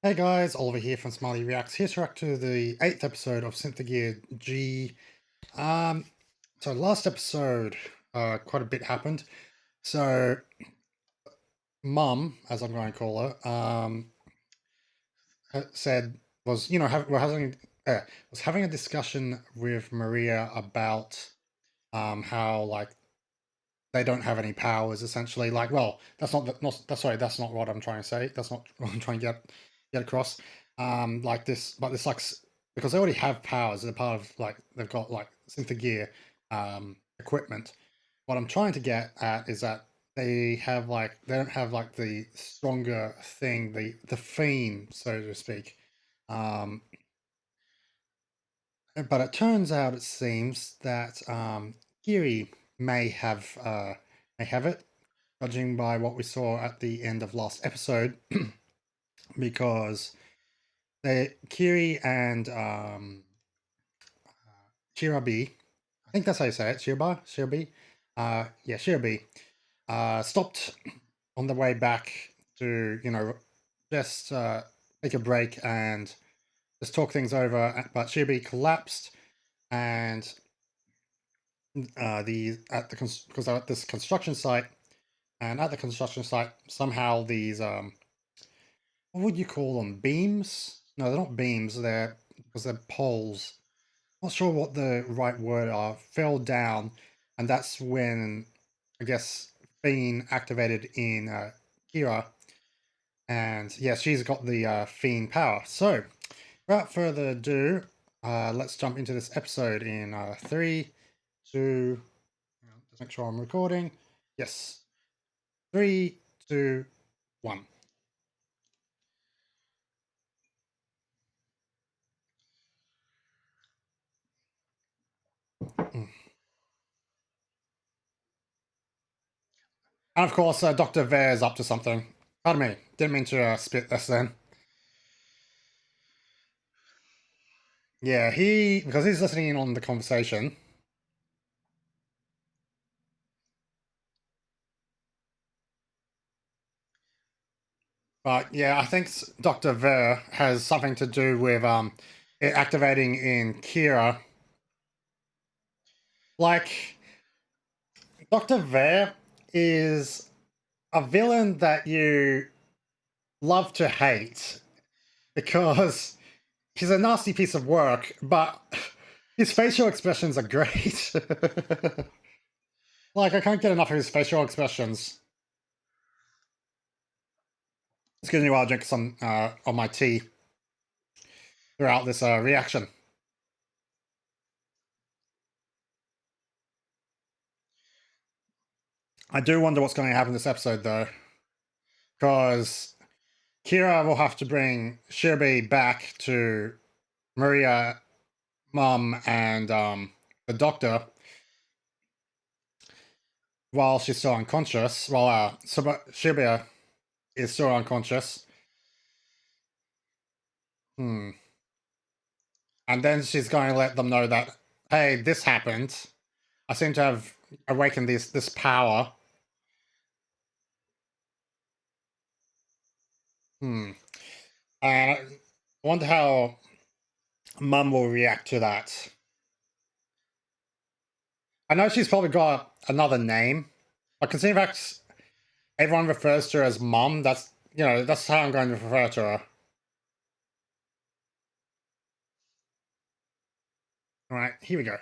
Hey guys, Oliver here from Smillie Reacts, here to react to the 8th episode of Symphogear G. Um, so last episode, quite a bit happened. So, Mum, as I'm going to call her, said was uh, was having a discussion with Maria about how like they don't have any powers essentially. Like, well, that's not what I'm trying to say. That's not what I'm trying to get across. Like this, but this like because they already have powers. They're part of like they've got like Symphogear equipment. What I'm trying to get at is that they don't have like the stronger thing, the fiend, so to speak. Um, but it turns out, it seems that Kiri may have it, judging by what we saw at the end of last episode, because Kiri and Shirabi, I think that's how you say it, Shirabi, yeah, Shirabi, stopped on the way back to just take a break and just talk things over. But Shirabi collapsed, and because they're at this construction site, and at the construction site somehow these what would you call them, beams? No, they're not beams, they're because they're poles. Not sure what the right word are, fell down, and that's when I guess Fiend activated in Kira, and yeah, she's got the Fiend power. So without further ado, let's jump into this episode in 3 2 just make sure I'm recording. Yes. 3 2 1. Mm. And of course, Dr. Vere's up to something. Pardon me, didn't mean to spit this then. Yeah, because he's listening in on the conversation. But yeah, I think Dr. Ver has something to do with it activating in Kira. Like, Dr. Ver is a villain that you love to hate because he's a nasty piece of work, but his facial expressions are great. Like, I can't get enough of his facial expressions. Excuse me while I drink some of my tea throughout this reaction. I do wonder what's going to happen this episode, though, because Kira will have to bring Shirby back to Maria, Mum, and the doctor while she's still unconscious, while Shirby is still unconscious. Hmm. And then she's going to let them know that, hey, this happened. I seem to have awakened this power. Hmm. And I wonder how Mum will react to that. I know she's probably got another name. I can see if everyone refers to her as Mum. That's how I'm going to refer to her. All right, here we go.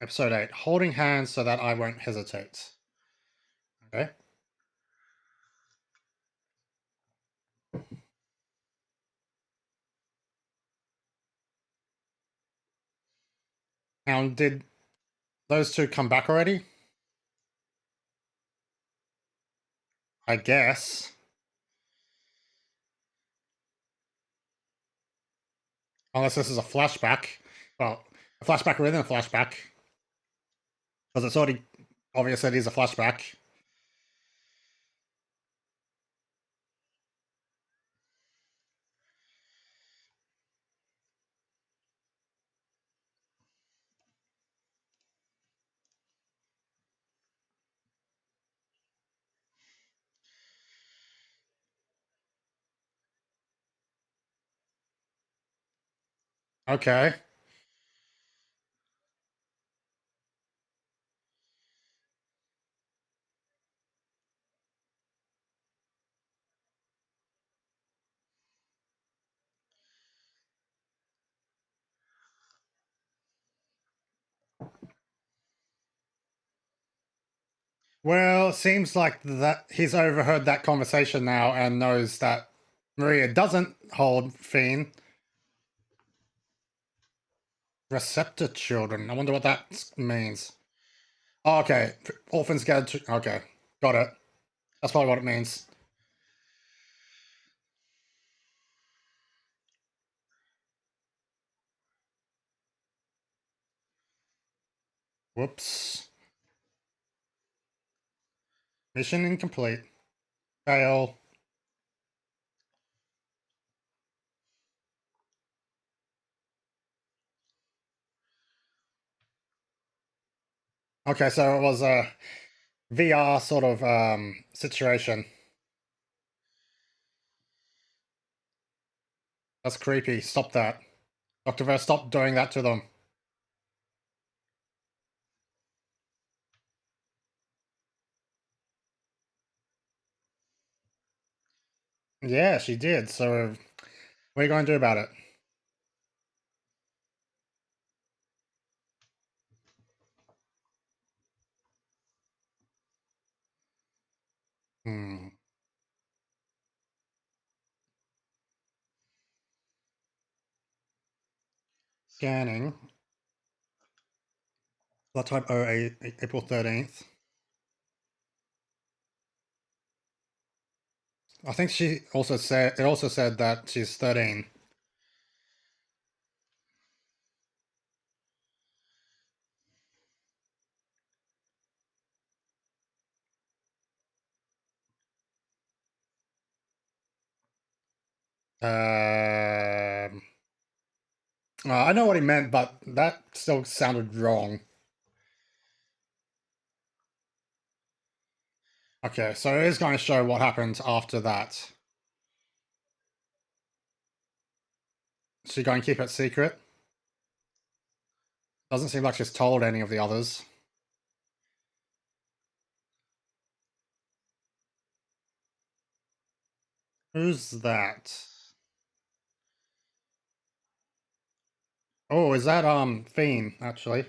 Episode 8, holding hands so that I won't hesitate. Okay. Now, did those two come back already? I guess. Unless this is a flashback. Well, a flashback within a flashback. Because it's already obvious that it is a flashback. Okay. Well, it seems like that he's overheard that conversation now and knows that Maria doesn't hold Fiend. Receptor children. I wonder what that means. Oh, okay. Orphans get. Okay. Got it. That's probably what it means. Whoops. Mission incomplete. Fail. Okay, so it was a VR sort of situation. That's creepy. Stop that. Dr. Ver, stop doing that to them. Yeah, she did. So, what are you going to do about it? Hmm. Scanning. Blood type 08, April 13th. I think she also said, it also said that she's 13. Um, I know what he meant, but that still sounded wrong. Okay, so it is going to show what happened after that. Is she going to keep it secret? Doesn't seem like she's told any of the others. Who's that? Oh, is that Fiend, actually?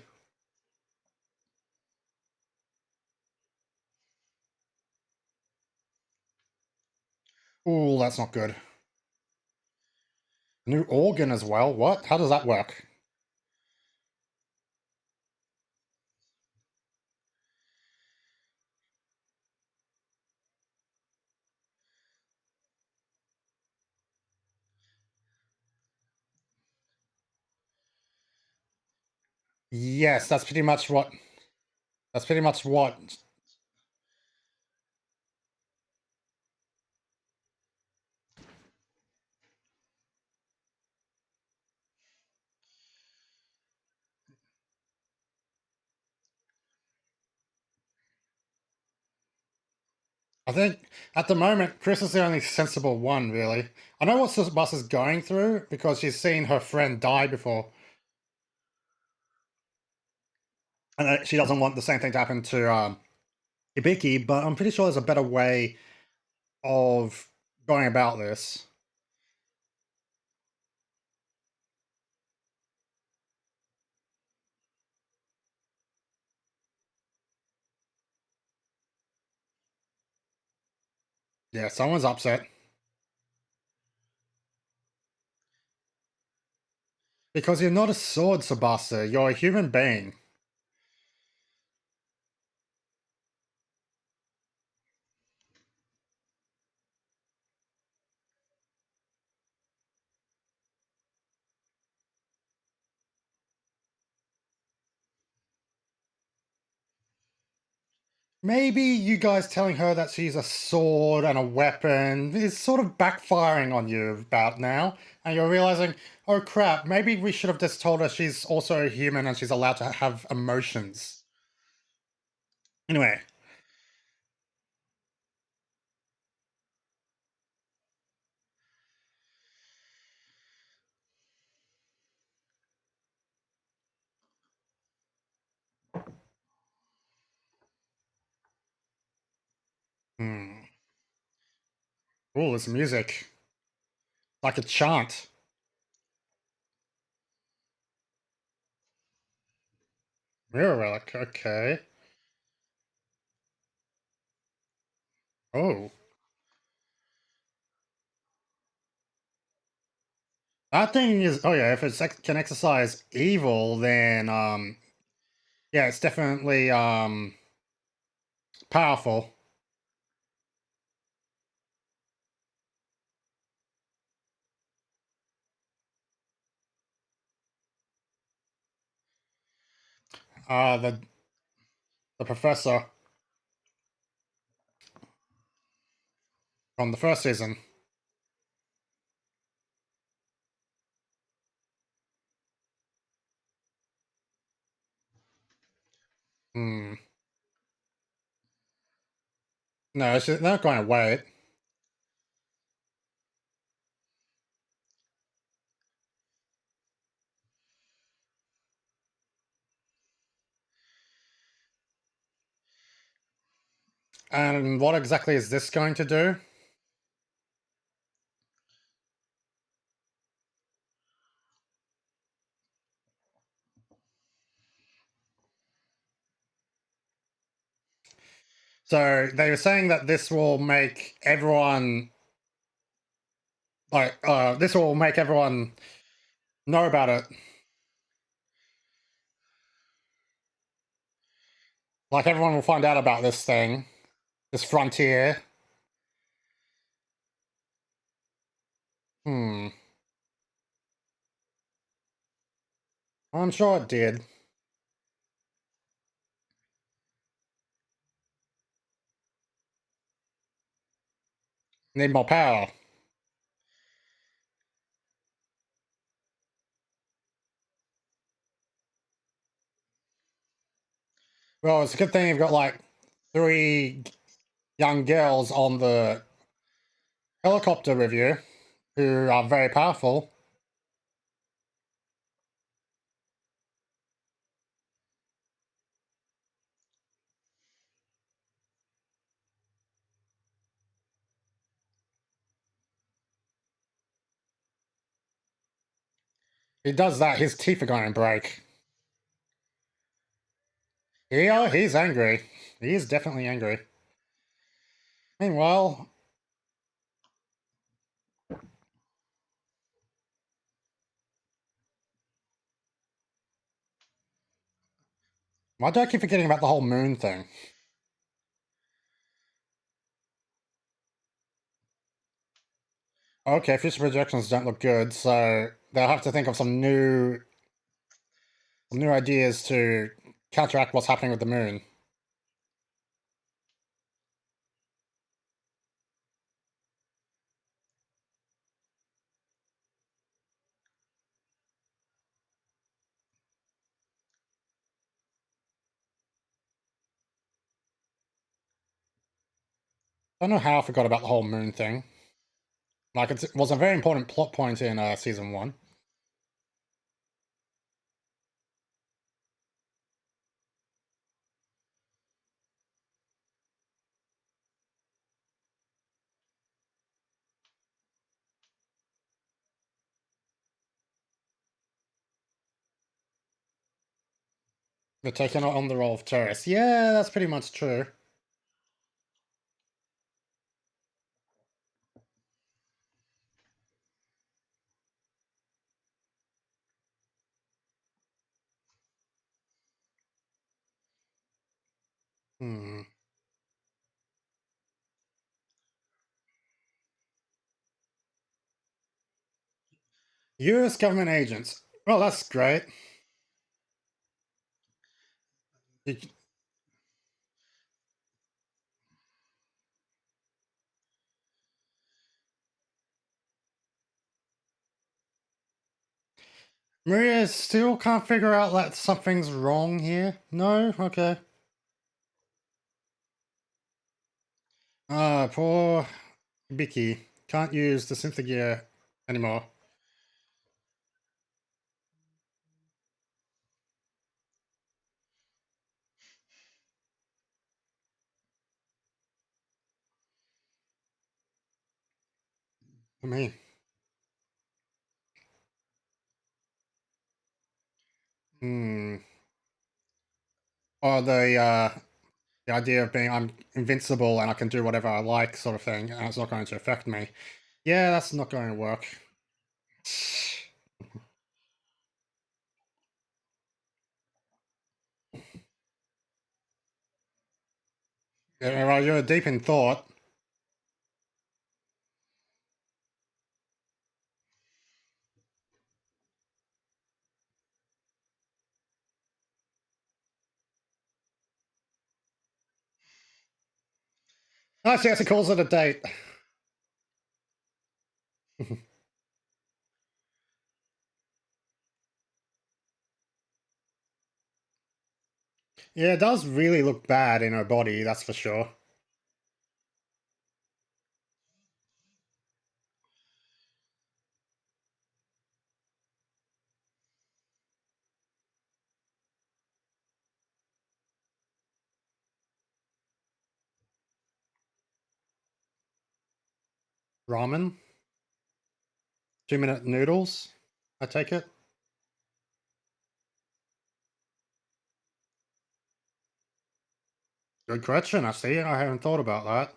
Ooh, that's not good. New organ as well? What? How does that work? Yes, that's pretty much what. That's pretty much what. I think at the moment, Chris is the only sensible one, really. I know what this bus is going through because she's seen her friend die before, and she doesn't want the same thing to happen to Ibiki. But I'm pretty sure there's a better way of going about this. Yeah, someone's upset because you're not a sword, Sabasa. You're a human being. Maybe you guys telling her that she's a sword and a weapon is sort of backfiring on you about now, and you're realizing, oh crap, maybe we should have just told her she's also a human and she's allowed to have emotions. Anyway, Hmm. Oh, this music. Like a chant. Mirror relic. Okay. Oh. That thing is. Oh, yeah. If it can exercise evil, then, yeah, it's definitely, powerful. The professor from the first season. Hmm. No, they're not going to wait. And what exactly is this going to do? So they were saying that this will make everyone this will make everyone know about it. Like everyone will find out about this thing, this frontier. Hmm. I'm sure it did. Need more power. Well, it's a good thing you've got like three young girls on the helicopter with you who are very powerful. He does that, his teeth are going to break. Yeah, he's angry. He is definitely angry. Meanwhile, why do I keep forgetting about the whole moon thing? Okay, future projections don't look good, so they'll have to think of some new ideas to counteract what's happening with the moon. I don't know how I forgot about the whole moon thing. Like, it was a very important plot point in season one. They're taking on the role of tourists. Yeah, that's pretty much true. Hmm. US government agents. Well, that's great. You- Maria still can't figure out that something's wrong here. No? Okay. Ah, poor Bicky. Can't use the Symphogear anymore. For me. Hmm. Or the idea of being I'm invincible and I can do whatever I like, sort of thing, and it's not going to affect me. Yeah, that's not going to work. Yeah, well, you're deep in thought. Oh, she actually calls it a date. Yeah, it does really look bad in her body, that's for sure. Ramen? 2-minute noodles? I take it? Good question, I see. I haven't thought about that.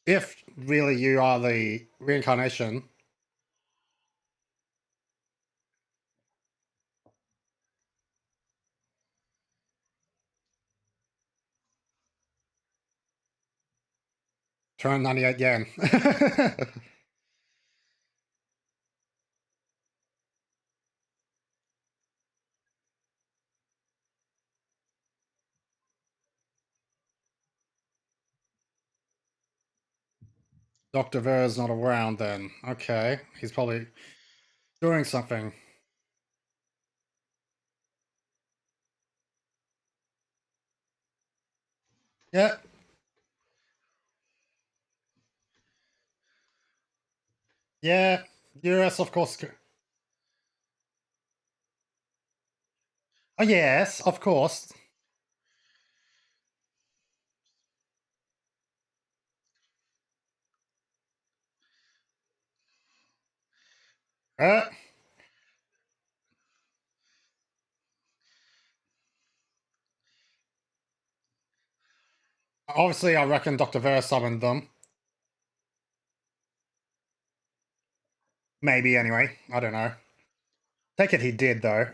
If really you are the reincarnation, turn 98 yen. Dr. Ver's not around then. Okay. He's probably doing something. Yeah. Yeah. US, of course. Oh, yes, of course. Uh, Obviously, I reckon Dr. Ver summoned them. Maybe, anyway. I don't know. Take it he did, though.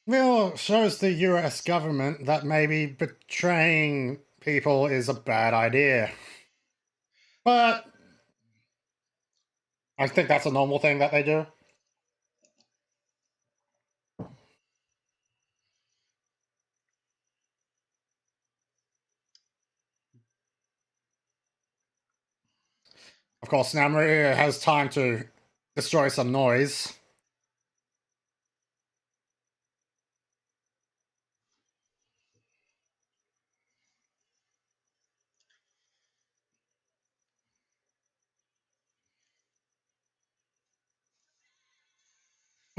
Well, shows the US government that maybe betraying people is a bad idea. But I think that's a normal thing that they do. Of course, now Maria has time to destroy some noise.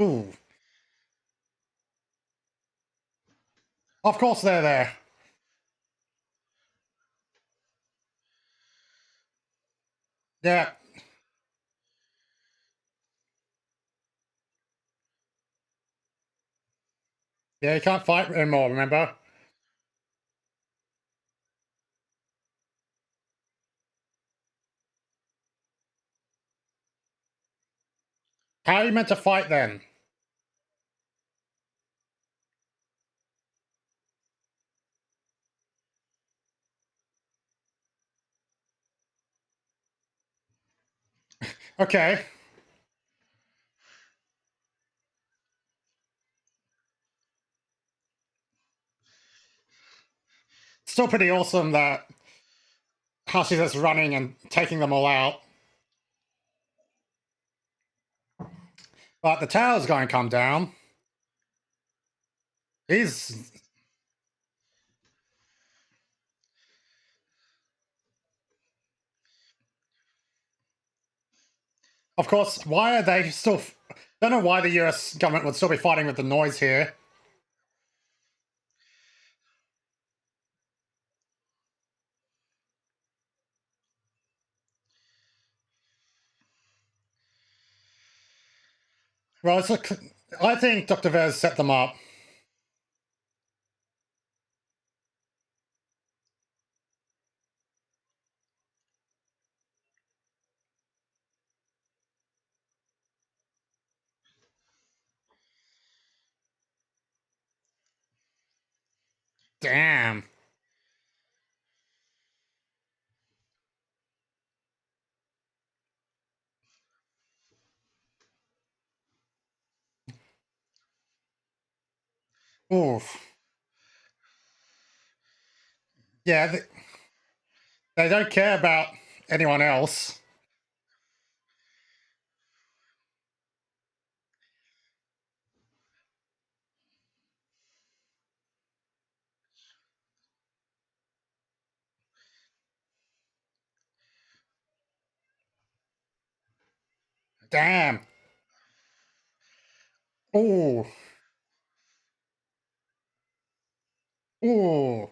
Ooh. Of course they're there. Yeah. Yeah, you can't fight anymore, remember? How are you meant to fight then? Okay. Still pretty awesome that how she's just running and taking them all out. But the tower's going to come down. He's. Of course, why are they still. Don't know why the US government would still be fighting with the noise here. Well, I think Dr. Vez set them up. Damn. Oof. Yeah, they don't care about anyone else. Damn. Ooh. Ooh.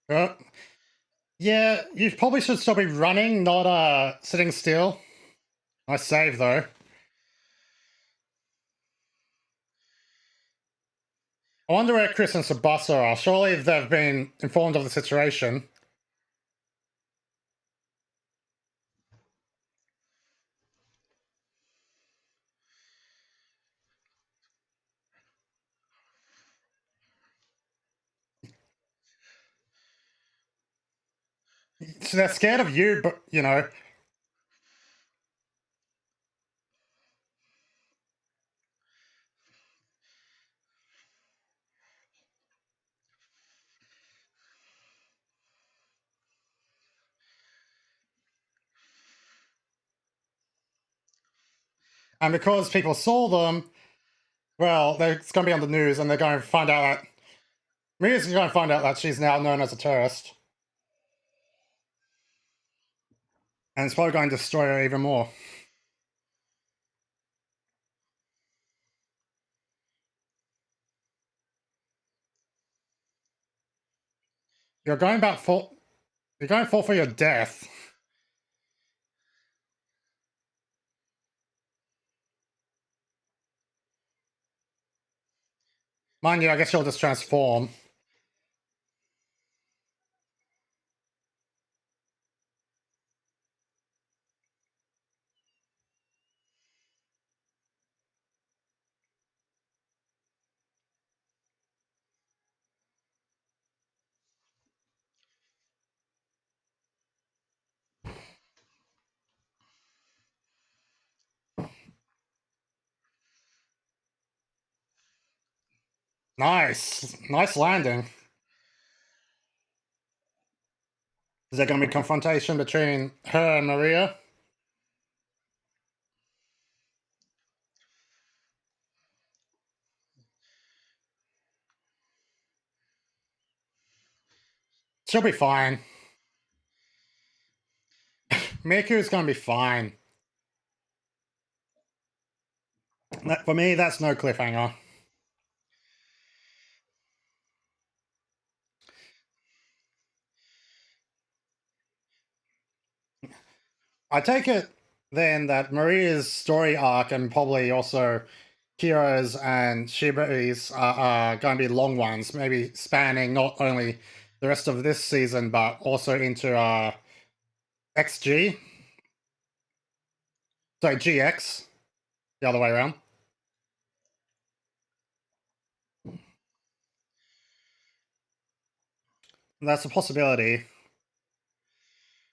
Uh, yeah, you probably should still be running, not sitting still. Nice save though. I wonder where Chris and Tsubasa are. Surely they've been informed of the situation. So they're scared of you, but you know. And because people saw them, well, it's going to be on the news, and they're going to find out that Mia's going to find out that she's now known as a terrorist, and it's probably going to destroy her even more. You're going about full. You're going full for your death. Mind you, I guess you'll just transform. Nice, nice landing. Is there going to be confrontation between her and Maria? She'll be fine. Miku's going to be fine. For me, that's no cliffhanger. I take it then that Maria's story arc and probably also Kira's and Shibui's are going to be long ones, maybe spanning not only the rest of this season but also into XG. Sorry, GX, the other way around. That's a possibility.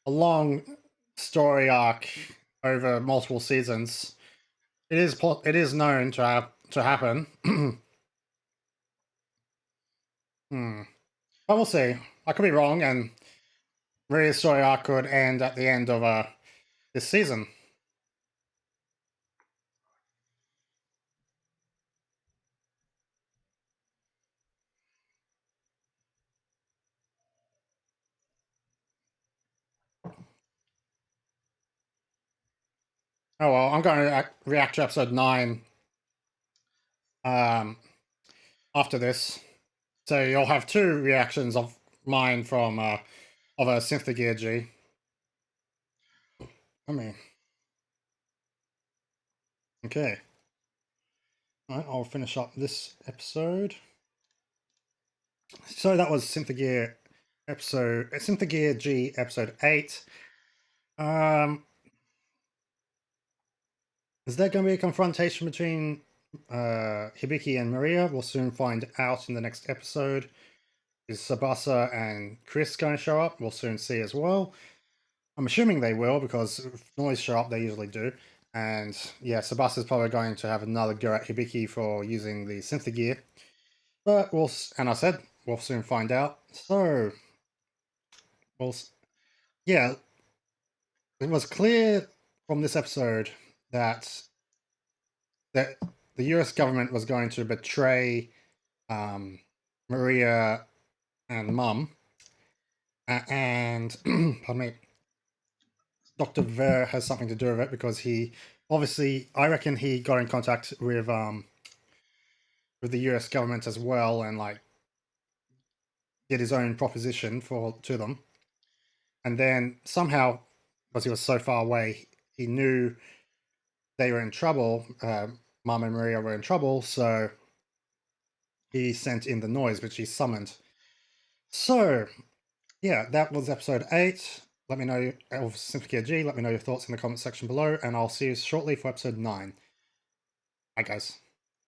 A long story arc over multiple seasons. It is known to happen. Hmm. But we'll see. I could be wrong, and Maria's story arc could end at the end of this season. Oh well, I'm going to react to episode 9. Um, after this. So you'll have two reactions of mine from of a Symphogear G. I mean, okay. All right, I'll finish up this episode. So that was Symphogear G episode 8. Is there going to be a confrontation between Hibiki and Maria? We'll soon find out in the next episode. Is Tsubasa and Chris going to show up? We'll soon see as well. I'm assuming they will, because if Noise show up, they usually do. And yeah, Tsubasa's probably going to have another go at Hibiki for using the Symphogear. But we'll soon find out. So, yeah, it was clear from this episode that the US government was going to betray Maria and Mum. And, pardon me, Dr. Ver has something to do with it, because he, obviously, I reckon he got in contact with the US government as well, and like did his own proposition to them. And then somehow, because he was so far away, he knew they were in trouble. Mom and Maria were in trouble, so he sent in the Noise, which he summoned. So, yeah, that was episode 8. Let me know, of Symphogear G, let me know your thoughts in the comment section below, and I'll see you shortly for episode 9. Bye, guys.